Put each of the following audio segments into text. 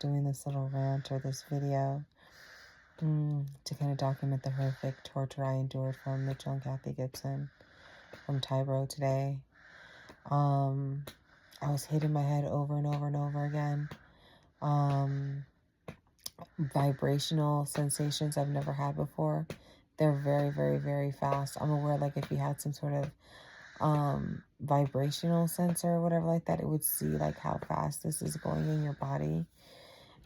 doing this little rant or this video to kind of document the horrific torture I endured from Mitchell and Kathy Gibson from Tyboro today. I was hitting my head over and over and over again. Vibrational sensations I've never had before. They're very, very, very fast. I'm aware, like, if you had some sort of vibrational sensor or whatever like that, it would see like how fast this is going in your body.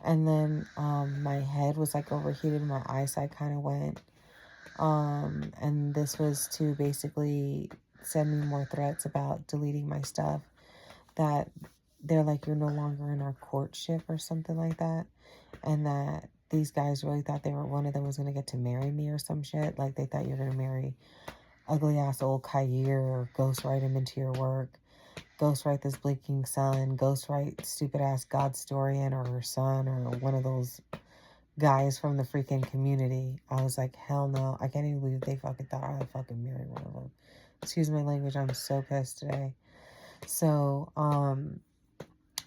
And then my head was like overheated, my eyesight kind of went. And this was to basically send me more threats about deleting my stuff, that they're like, you're no longer in our courtship or something like that, and that these guys really thought one of them was going to get to marry me or some shit. Like, they thought you're going to marry ugly ass old Kair, or ghostwrite him into your work, ghostwrite this blinking sun, ghostwrite stupid ass God Storian or her son, or one of those guys from the freaking community. I was like, hell no. I can't even believe they fucking thought I would fucking marry one of them. Excuse my language, I'm so pissed today. So,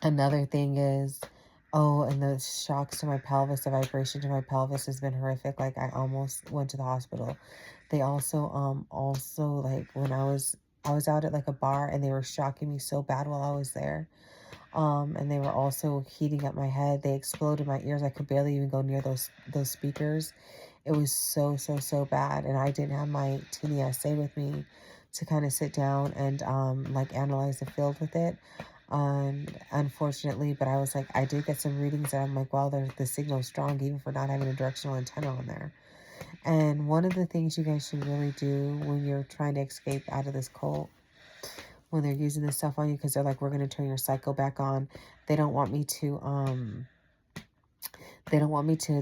another thing is, and the shocks to my pelvis, the vibration to my pelvis has been horrific. Like, I almost went to the hospital. They also, like, when I was out at like a bar, and they were shocking me so bad while I was there. And they were also heating up my head. They exploded my ears. I could barely even go near those speakers. It was so, so, so bad. And I didn't have my TNSA with me to kind of sit down and like analyze the field with it. Unfortunately, but I was like, I did get some readings that I'm like, wow, the signal's strong even for not having a directional antenna on there. And one of the things you guys should really do when you're trying to escape out of this cult, when they're using this stuff on you, because they're like, we're going to turn your cycle back on. They don't want me to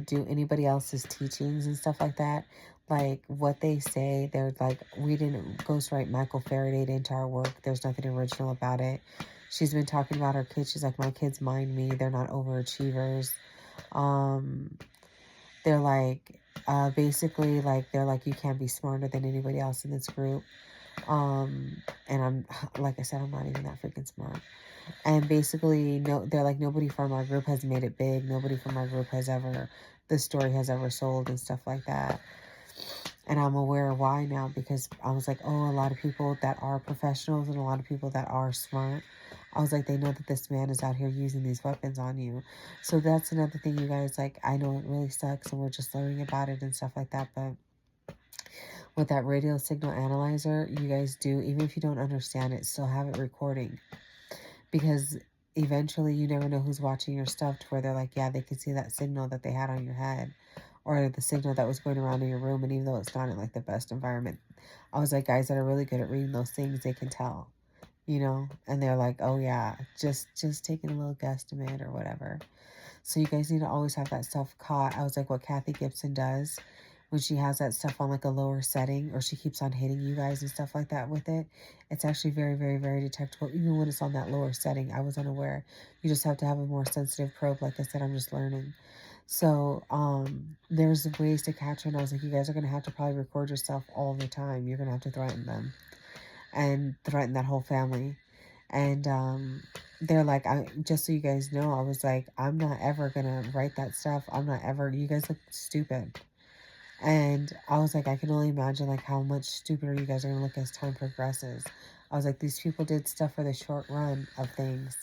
do anybody else's teachings and stuff like that. Like, what they say, they're like, we didn't ghostwrite Michael Faraday into our work. There's nothing original about it. She's been talking about her kids. She's like, my kids mind me. They're not overachievers. They're like, basically, like, they're like, you can't be smarter than anybody else in this group. And I'm, like I said, I'm not even that freaking smart. And basically, no, they're like, nobody from our group has made it big. Nobody from our group the story has ever sold and stuff like that. And I'm aware of why now, because I was like, oh, a lot of people that are professionals and a lot of people that are smart, I was like, they know that this man is out here using these weapons on you. So that's another thing, you guys, like, I know it really sucks and we're just learning about it and stuff like that, but with that radio signal analyzer, you guys do, even if you don't understand it, still have it recording. Because eventually you never know who's watching your stuff, to where they're like, yeah, they could see that signal that they had on your head, or the signal that was going around in your room. And even though it's not in like the best environment, I was like, guys that are really good at reading those things, they can tell, and they're like, oh yeah, just taking a little guesstimate or whatever. So you guys need to always have that stuff caught. I was like, what Kathy Gibson does when she has that stuff on like a lower setting, or she keeps on hitting you guys and stuff like that with it, it's actually very, very, very detectable, even when it's on that lower setting. I was unaware. You just have to have a more sensitive probe. Like I said, I'm just learning. So there's ways to catch her, and I was like, you guys are going to have to probably record yourself all the time. You're going to have to threaten them and threaten that whole family. And they're like, just so you guys know, I was like, I'm not ever gonna write that stuff. I'm not ever, you guys look stupid. And I was like, I can only imagine like how much stupider you guys are gonna look as time progresses. I was like, these people did stuff for the short run of things.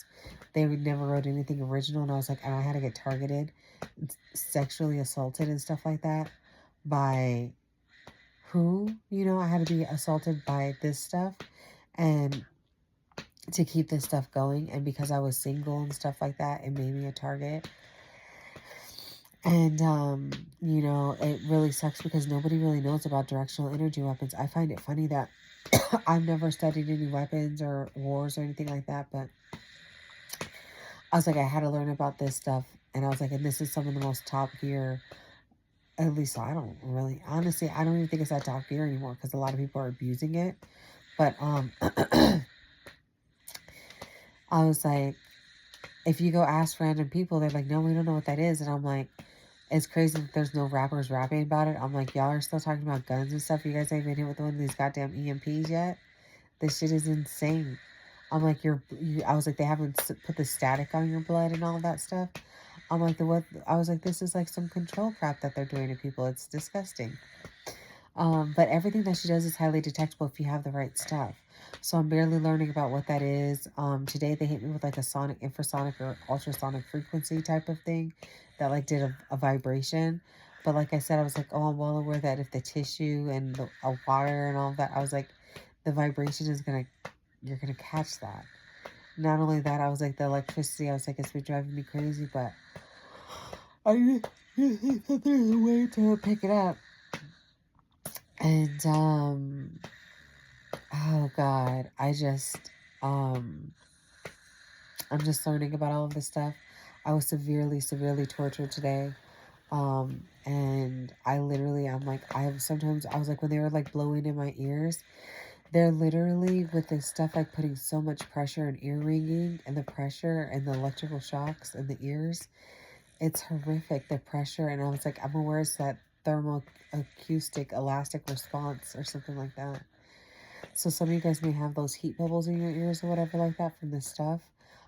They never wrote anything original. And I was like, and I had to get targeted, sexually assaulted and stuff like that by who? I had to be assaulted by this stuff. And to keep this stuff going, and because I was single and stuff like that, it made me a target. And it really sucks because nobody really knows about directional energy weapons. I find it funny that I've never studied any weapons or wars or anything like that, but I was like, I had to learn about this stuff, and I was like, and this is some of the most top gear. At least I don't really, honestly, I don't even think it's that top gear anymore, because a lot of people are abusing it. But I was like, if you go ask random people, they're like, no, we don't know what that is. And I'm like, it's crazy that there's no rappers rapping about it. I'm like, y'all are still talking about guns and stuff. You guys ain't been hit with one of these goddamn EMPs yet. This shit is insane. I'm like, I was like, they haven't put the static on your blood and all of that stuff. I'm like, the what? I was like, this is like some control crap that they're doing to people. It's disgusting. But everything that she does is highly detectable if you have the right stuff. So I'm barely learning about what that is. Today they hit me with like a sonic, infrasonic, or ultrasonic frequency type of thing that like did a vibration. But like I said, I was like, oh, I'm well aware that if the tissue and the water and all of that, I was like, the vibration is you're gonna catch that. Not only that, I was like, the electricity, I was like, it's been driving me crazy, but I just think that there's a way to pick it up. And oh God, um I'm just learning about all of this stuff. I was severely tortured today. And I'm like, sometimes I was like, when they were like blowing in my ears, they're literally with this stuff like putting so much pressure and ear ringing and the pressure and the electrical shocks in the ears. It's horrific, the pressure. And I was like, I'm aware it's that thermoacoustic elastic response or something like that. So some of you guys may have those heat bubbles in your ears or whatever like that from this stuff.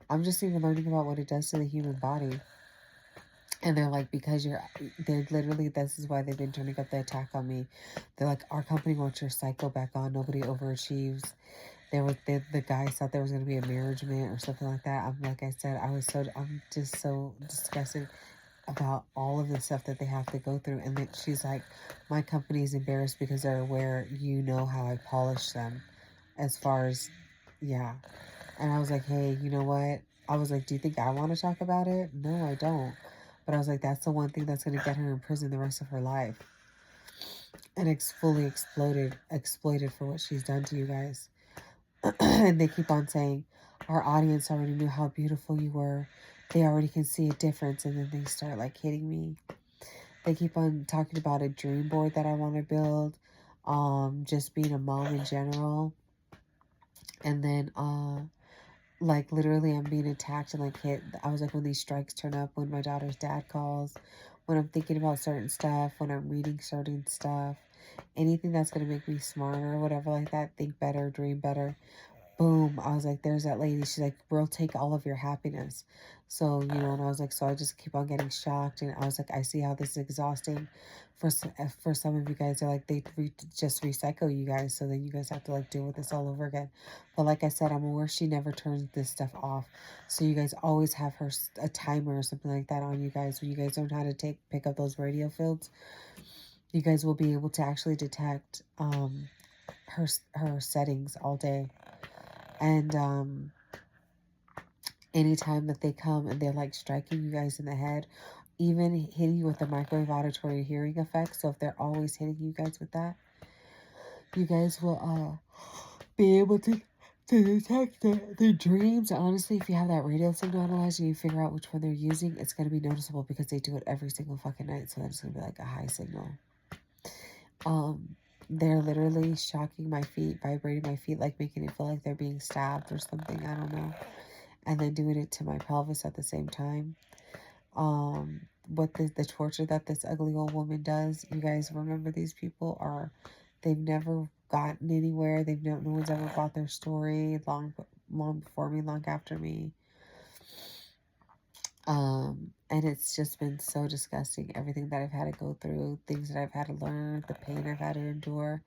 I'm just even learning about what it does to the human body. And they're like, they're literally, this is why they've been turning up the attack on me. They're like, our company wants your cycle back on. Nobody overachieves. The guy thought there was going to be a marriagement or something like that. Like I said, I'm just so disgusted about all of the stuff that they have to go through. And then she's like, my company's embarrassed because they're aware you know how I polish them as far as, yeah. And I was like, hey, you know what? I was like, do you think I want to talk about it? No, I don't. But I was like, that's the one thing that's going to get her in prison the rest of her life. And fully exploited for what she's done to you guys. And they keep on saying, our audience already knew how beautiful you were. They already can see a difference. And then they start like hitting me. They keep on talking about a dream board that I want to build. Just being a mom in general. And then, like literally I'm being attacked and like hit. I was like, when these strikes turn up, when my daughter's dad calls, when I'm thinking about certain stuff, when I'm reading certain stuff, anything that's going to make me smarter or whatever like that, think better, dream better. Boom. I was like, there's that lady. She's like, we'll take all of your happiness. So, and I was like, so I just keep on getting shocked. And I was like, I see how this is exhausting for some of you guys. They're like, just recycle you guys. So then you guys have to like deal with this all over again. But like I said, I'm aware she never turns this stuff off. So you guys always have a timer or something like that on you guys. When you guys don't know how to pick up those radio fields, you guys will be able to actually detect her settings all day. And anytime that they come and they're like striking you guys in the head, even hitting you with the microwave auditory hearing effect. So if they're always hitting you guys with that, you guys will be able to detect the dreams. Honestly, if you have that radio signal analyzer and you figure out which one they're using, it's going to be noticeable because they do it every single fucking night. So that's going to be like a high signal. They're literally shocking my feet, vibrating my feet, like making it feel like they're being stabbed or something. I don't know. And then doing it to my pelvis at the same time. What the torture that this ugly old woman does, you guys remember these people they've never gotten anywhere. No one's ever bought their story long before me, long after me. And it's just been so disgusting. Everything that I've had to go through, things that I've had to learn, the pain I've had to endure,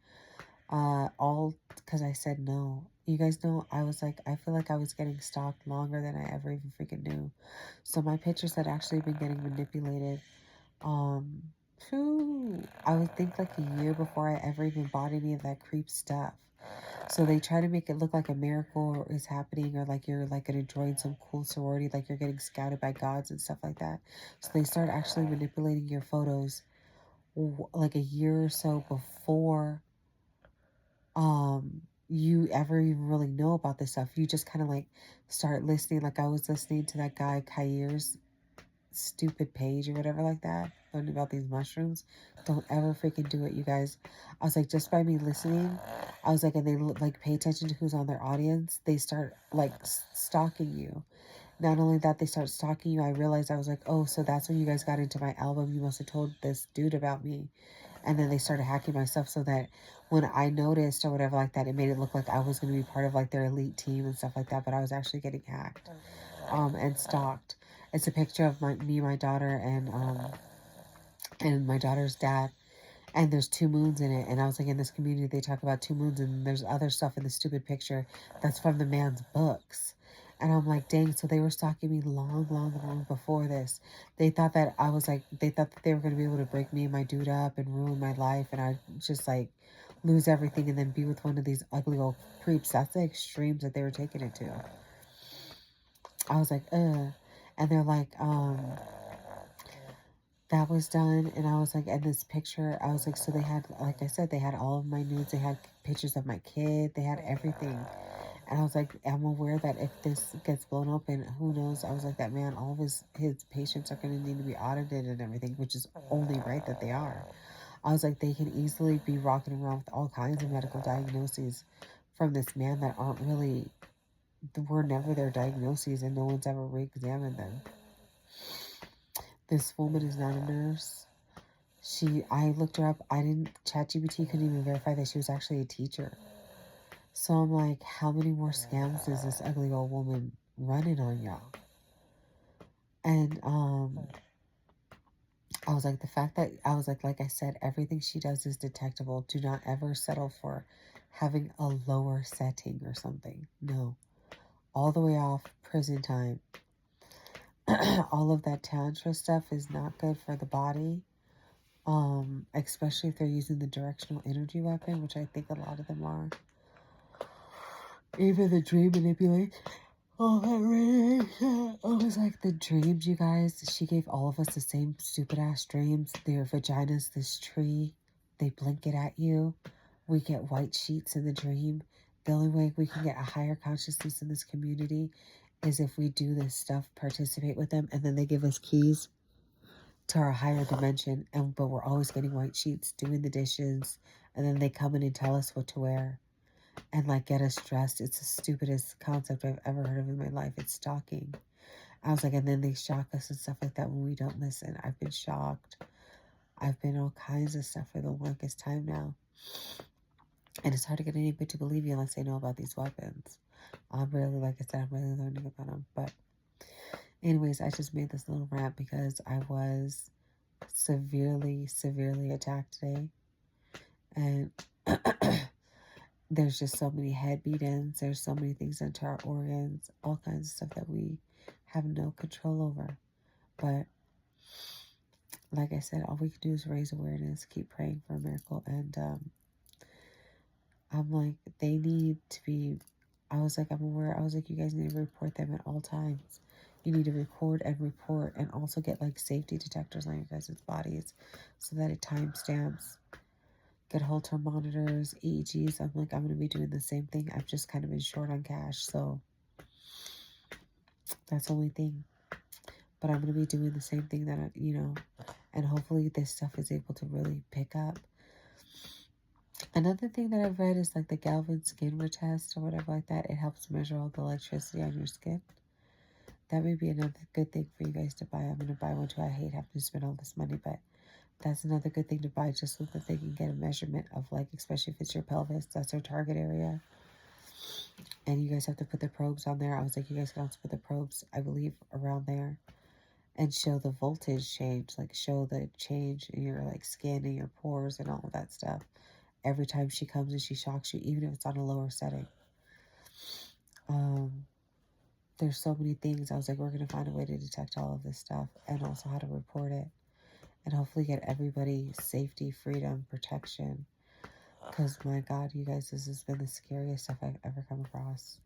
all because I said no. You guys know, I was like, I feel like I was getting stalked longer than I ever even freaking knew. So my pictures had actually been getting manipulated. I would think like a year before I ever even bought any of that creep stuff. So they try to make it look like a miracle is happening, or like you're like going to join some cool sorority, like you're getting scouted by gods and stuff like that. So they start actually manipulating your photos like a year or so before you ever even really know about this stuff. You just kind of like start listening. Like I was listening to that guy Kair's stupid page or whatever like that, learning about these mushrooms. Don't ever freaking do it, you guys. I was like, just by me listening, I was like, and they like pay attention to who's on their audience, they start like stalking you. Not only that, they start stalking you. I realized, I was like, oh, so that's when you guys got into my album. You must have told this dude about me. And then they started hacking my stuff so that when I noticed or whatever like that, it made it look like I was going to be part of like their elite team and stuff like that. But I was actually getting hacked and stalked. It's a picture of me, my daughter, and my daughter's dad. And there's two moons in it. And I was like, in this community, they talk about two moons, and there's other stuff in the stupid picture that's from the man's books. And I'm like, dang, so they were stalking me long, long, long before this. They thought that I was like, they thought that they were going to be able to break me and my dude up and ruin my life. And I just like lose everything and then be with one of these ugly old creeps. That's the extremes that they were taking it to. I was like, ugh. And they're like, that was done. And I was like, and this picture, I was like, so they had, like I said, they had all of my nudes. They had pictures of my kid. They had everything. And I was like, I'm aware that if this gets blown open, who knows? I was like, that man, all of his patients are going to need to be audited and everything, which is only right that they are. I was like, they can easily be rocking around with all kinds of medical diagnoses from this man that aren't really, were never their diagnoses, and no one's ever re-examined them. This woman is not a nurse. I looked her up. ChatGPT couldn't even verify that she was actually a teacher. So I'm like, how many more scams is this ugly old woman running on y'all? And I was like, the fact that I was like I said, everything she does is detectable. Do not ever settle for having a lower setting or something. No, all the way off prison time. All of that tantra stuff is not good for the body. Especially if they're using the directional energy weapon, which I think a lot of them are. Even the dream manipulation. Oh, that radiation. It was like the dreams, you guys. She gave all of us the same stupid ass dreams. Their vaginas, this tree. They blink it at you. We get white sheets in the dream. The only way we can get a higher consciousness in this community is if we do this stuff, participate with them, and then they give us keys to our higher dimension. But we're always getting white sheets, doing the dishes, and then they come in and tell us what to wear and like get us dressed. It's the stupidest concept I've ever heard of in my life. It's stalking. I was like, and then they shock us and stuff like that when we don't listen. I've been shocked. I've been all kinds of stuff for the longest time now. And it's hard to get anybody to believe you unless they know about these weapons. I'm really, like I said, I'm really learning about them. But anyways, I just made this little rant because I was severely, severely attacked today. And there's just so many head beatings. There's so many things into our organs, all kinds of stuff that we have no control over. But like I said, all we can do is raise awareness, keep praying for a miracle. And I'm like, they need to be, I was like, I'm aware. I was like, you guys need to report them at all times. You need to record and report, and also get like safety detectors on your guys' bodies so that it timestamps. Get Holter monitors, EEGs. I'm like, I'm going to be doing the same thing. I've just kind of been short on cash, so that's the only thing. But I'm going to be doing the same thing that, and hopefully this stuff is able to really pick up. Another thing that I've read is like the Galvin skin retest or whatever like that. It helps measure all the electricity on your skin. That may be another good thing for you guys to buy. I'm going to buy one too. I hate having to spend all this money, but that's another good thing to buy, just so that they can get a measurement of, like, especially if it's your pelvis, that's their target area. And you guys have to put the probes on there. I was like, you guys can also put the probes, I believe, around there and show the voltage change, like show the change in your like skin and your pores and all of that stuff every time she comes and she shocks you, even if it's on a lower setting. There's so many things. I was like, we're going to find a way to detect all of this stuff and also how to report it and hopefully get everybody safety, freedom, protection. Because my God, you guys, this has been the scariest stuff I've ever come across.